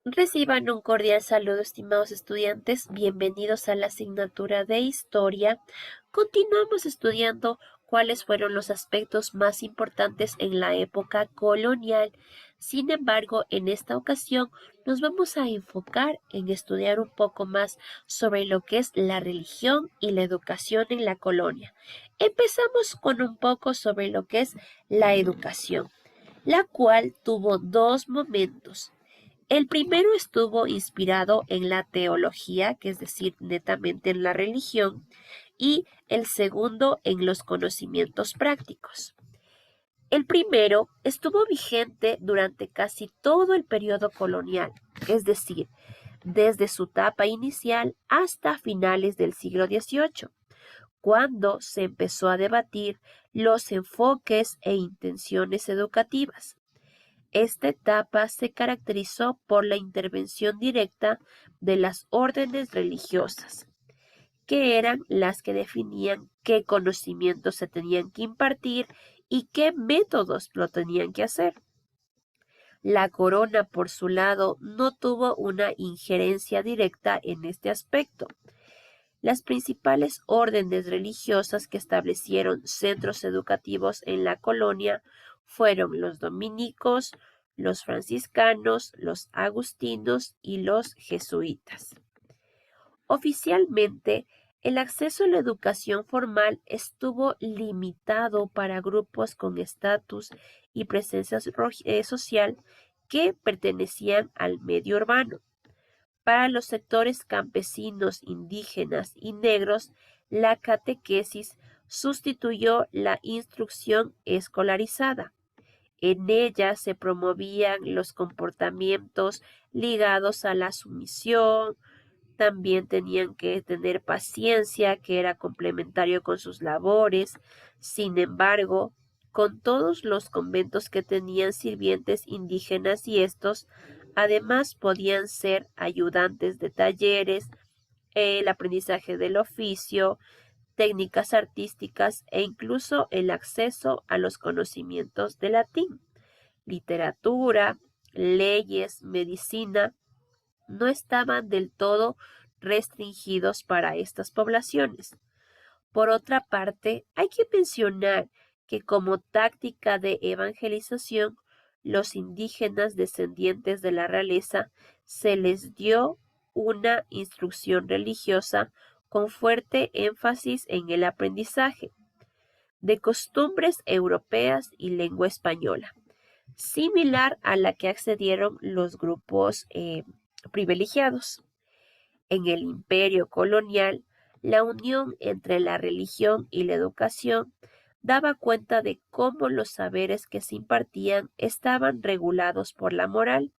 Reciban un cordial saludo, estimados estudiantes. Bienvenidos a la asignatura de Historia. Continuamos estudiando cuáles fueron los aspectos más importantes en la época colonial. Sin embargo, en esta ocasión nos vamos a enfocar en estudiar un poco más sobre lo que es la religión y la educación en la colonia. Empezamos con un poco sobre lo que es la educación, la cual tuvo dos momentos. El primero estuvo inspirado en la teología, que es decir, netamente en la religión, y el segundo en los conocimientos prácticos. El primero estuvo vigente durante casi todo el periodo colonial, es decir, desde su etapa inicial hasta finales del siglo XVIII, cuando se empezó a debatir los enfoques e intenciones educativas. Esta etapa se caracterizó por la intervención directa de las órdenes religiosas, que eran las que definían qué conocimientos se tenían que impartir y qué métodos lo tenían que hacer. La corona, por su lado, no tuvo una injerencia directa en este aspecto. Las principales órdenes religiosas que establecieron centros educativos en la colonia fueron los dominicos, los franciscanos, los agustinos y los jesuitas. Oficialmente, el acceso a la educación formal estuvo limitado para grupos con estatus y presencia social que pertenecían al medio urbano. Para los sectores campesinos, indígenas y negros, la catequesis sustituyó la instrucción escolarizada. En ella se promovían los comportamientos ligados a la sumisión, también tenían que tener paciencia, que era complementario con sus labores. Sin embargo, con todos los conventos que tenían sirvientes indígenas y estos, además podían ser ayudantes de talleres, el aprendizaje del oficio, técnicas artísticas e incluso el acceso a los conocimientos de latín, literatura, leyes, medicina, no estaban del todo restringidos para estas poblaciones. Por otra parte, hay que mencionar que como táctica de evangelización, los indígenas descendientes de la realeza se les dio una instrucción religiosa con fuerte énfasis en el aprendizaje de costumbres europeas y lengua española, similar a la que accedieron los grupos privilegiados. En el imperio colonial, la unión entre la religión y la educación daba cuenta de cómo los saberes que se impartían estaban regulados por la moral,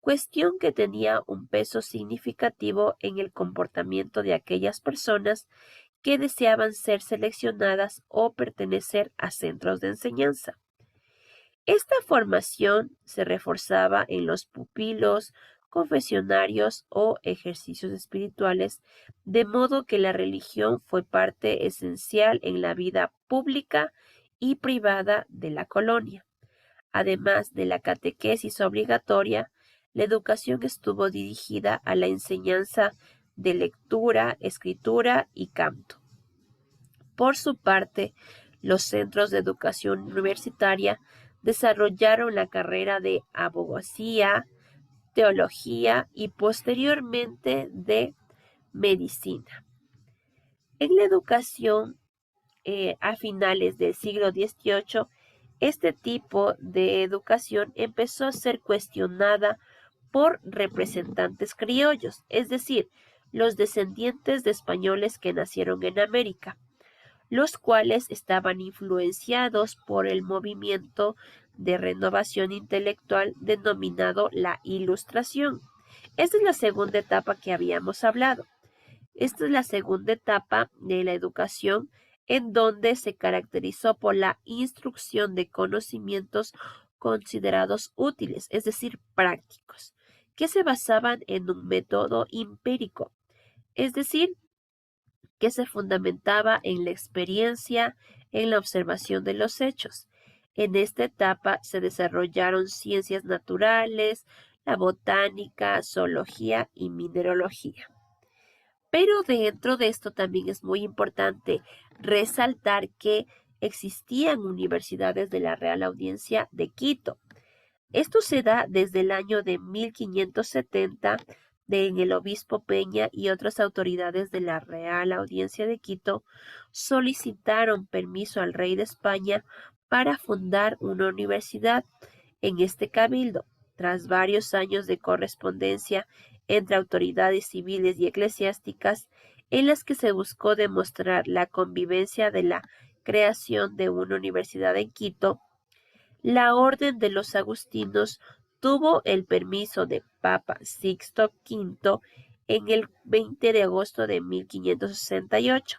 cuestión que tenía un peso significativo en el comportamiento de aquellas personas que deseaban ser seleccionadas o pertenecer a centros de enseñanza. Esta formación se reforzaba en los pupilos, confesionarios o ejercicios espirituales, de modo que la religión fue parte esencial en la vida pública y privada de la colonia. Además de la catequesis obligatoria, la educación estuvo dirigida a la enseñanza de lectura, escritura y canto. Por su parte, los centros de educación universitaria desarrollaron la carrera de abogacía, teología y posteriormente de medicina. En la educación a finales del siglo XVIII, este tipo de educación empezó a ser cuestionada por representantes criollos, es decir, los descendientes de españoles que nacieron en América, los cuales estaban influenciados por el movimiento de renovación intelectual denominado la Ilustración. Esta es la segunda etapa que habíamos hablado. Esta es la segunda etapa de la educación en donde se caracterizó por la instrucción de conocimientos considerados útiles, es decir, prácticos, que se basaban en un método empírico, es decir, que se fundamentaba en la experiencia, en la observación de los hechos. En esta etapa se desarrollaron ciencias naturales, la botánica, zoología y mineralogía. Pero dentro de esto también es muy importante resaltar que existían universidades de la Real Audiencia de Quito. Esto se da desde el año de 1570 en el obispo Peña y otras autoridades de la Real Audiencia de Quito solicitaron permiso al rey de España para fundar una universidad en este cabildo. Tras varios años de correspondencia entre autoridades civiles y eclesiásticas, en las que se buscó demostrar la convivencia de la creación de una universidad en Quito, la Orden de los Agustinos tuvo el permiso de Papa Sixto V en el 20 de agosto de 1568.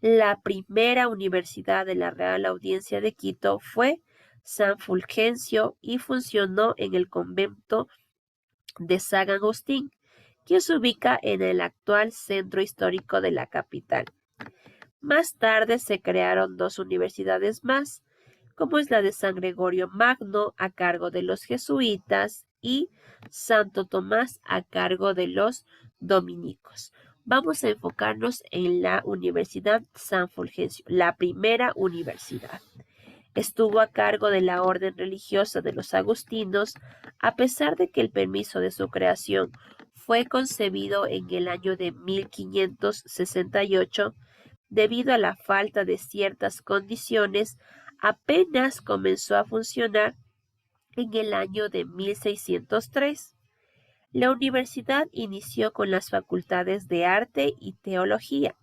La primera universidad de la Real Audiencia de Quito fue San Fulgencio y funcionó en el convento de San Agustín, que se ubica en el actual centro histórico de la capital. Más tarde se crearon dos universidades más, como es la de San Gregorio Magno a cargo de los jesuitas y Santo Tomás a cargo de los dominicos. Vamos a enfocarnos en la Universidad San Fulgencio, la primera universidad. Estuvo a cargo de la orden religiosa de los agustinos, a pesar de que el permiso de su creación fue concebido en el año de 1568, debido a la falta de ciertas condiciones, apenas comenzó a funcionar en el año de 1603. La universidad inició con las facultades de Arte y Teología.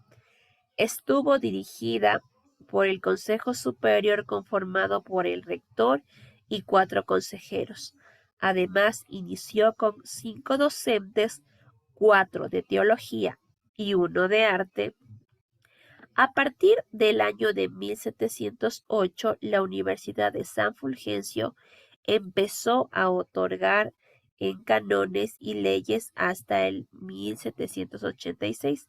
Estuvo dirigida por el Consejo Superior conformado por el rector y 4 consejeros. Además, inició con 5 docentes, 4 de teología y 1 de arte. A partir del año de 1708, la Universidad de San Fulgencio empezó a otorgar en cánones y leyes hasta el 1786,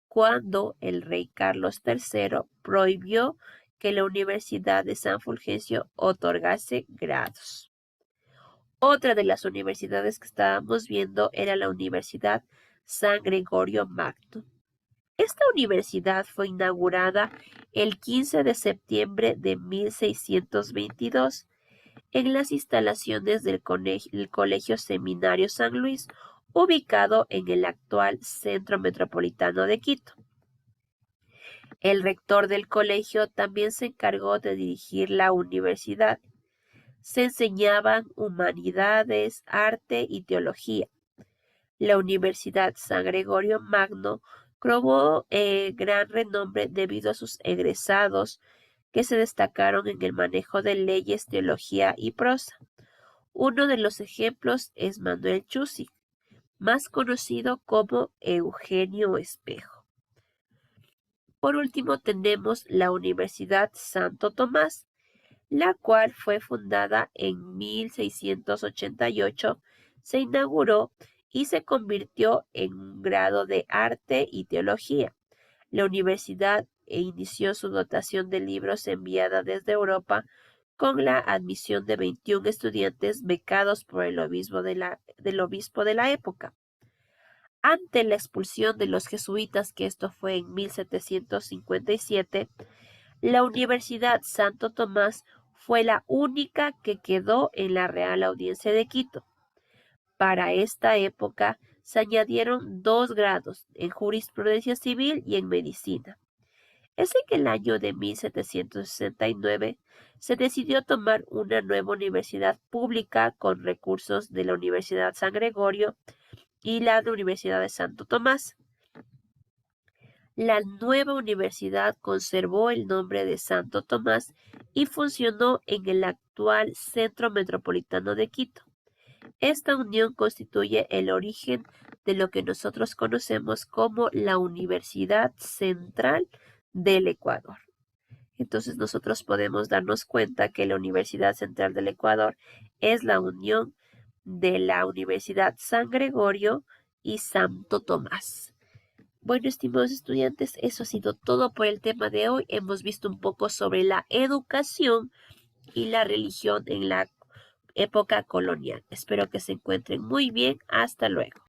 cuando el rey Carlos III prohibió que la Universidad de San Fulgencio otorgase grados. Otra de las universidades que estábamos viendo era la Universidad San Gregorio Magno. Esta universidad fue inaugurada el 15 de septiembre de 1622 en las instalaciones del Colegio Seminario San Luis, ubicado en el actual Centro Metropolitano de Quito. El rector del colegio también se encargó de dirigir la universidad. Se enseñaban humanidades, arte y teología. La Universidad San Gregorio Magno cobró gran renombre debido a sus egresados que se destacaron en el manejo de leyes, teología y prosa. Uno de los ejemplos es Manuel Chussi, más conocido como Eugenio Espejo. Por último tenemos la Universidad Santo Tomás, la cual fue fundada en 1688, se inauguró y se convirtió en un grado de arte y teología. La universidad inició su dotación de libros enviada desde Europa con la admisión de 21 estudiantes becados por el obispo de la época. Ante la expulsión de los jesuitas, que esto fue en 1757, la Universidad Santo Tomás fue la única que quedó en la Real Audiencia de Quito. Para esta época se añadieron 2 grados en jurisprudencia civil y en medicina. Es en el año de 1769 se decidió tomar una nueva universidad pública con recursos de la Universidad San Gregorio y la Universidad de Santo Tomás. La nueva universidad conservó el nombre de Santo Tomás y funcionó en el actual Centro Metropolitano de Quito. Esta unión constituye el origen de lo que nosotros conocemos como la Universidad Central del Ecuador. Entonces nosotros podemos darnos cuenta que la Universidad Central del Ecuador es la unión de la Universidad San Gregorio y Santo Tomás. Bueno, estimados estudiantes, eso ha sido todo por el tema de hoy. Hemos visto un poco sobre la educación y la religión en la época colonial. Espero que se encuentren muy bien. Hasta luego.